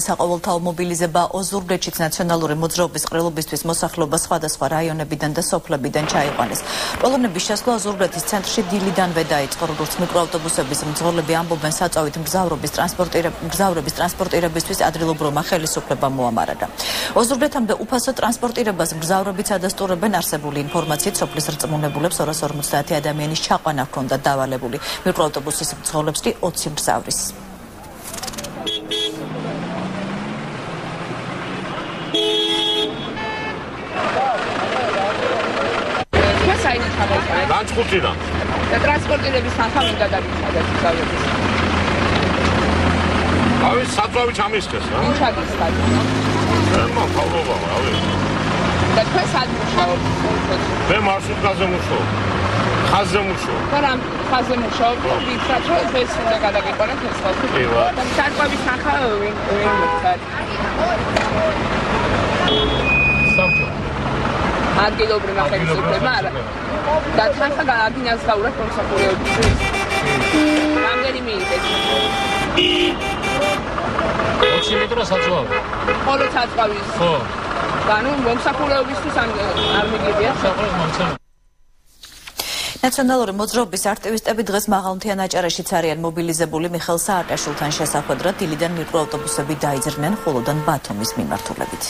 საყოველთაო მობილიზება ოზურგეთშიც ნაციონალური მოძრაობის ყრილობისთვის მოსახლეობა სხვადასხვა რაიონებიდან და სოფლებიდან ჩაიყვანეს. პოლონების შესვლა ოზურგეთის ცენტრში დილიდანვე დაიწყო, როგორც მიკროავტობუსების მძღოლები ამბობენ, საწვავით მგზავრების ტრანსპორტირებისთვის ადგილობრივმა ხელისუფლებამ მოამარადა. ოზურგეთამდე უფასო ტრანსპორტირებას მგზავრებიც ადასტურებენ. არსებული ინფორმაციით სოფლის რწმუნებულებს 250 ადამიანის ჩაყვანა ჰქონდა დავალებული. მიკროავტობუსის მძღოლებს კი 20 მგზავრის. განწყუთირა და ტრანსპორტირების თანხა მინდა დაგიცადეთ გზავრების. ავის საწვავი ჩამისხეს რა? ვინ ჩაგისხათ? მთავრობა, რავი. და თქვენ სად მუშაობთ? მე მარშრუტკაზე მუშაობ. ხაზზე მუშაობ. და რამ ხაზზე მუშაობთ? ვიცით რომ ეს უნდა გადაგიყვანოთ ეს ხალხი. და საწვავის თანხა ვინ მოგცათ? ადგილობრივმა ხელისუფლებამ არა. და თანხა გააგინას გაურათ მომსახურეობისთვის. რამდენი მიიღეთ? 20 მეტრო საწვავი. ხოლო საწვავის. ხო. ანუ მომსახურეობისთვის არ მიგებიათ საყოველთაო მომცემ. ნაციონალური მოძრაობის აქტივისტები დღეს მაღალმთიან აჭარაშიც არიან მობილიზებული. მიხეილ სააკაშვილთან შესახვედრად დილიდან მიკროავტობუსები დაიძრნენ ხულოდან ბათუმის მიმართულებით.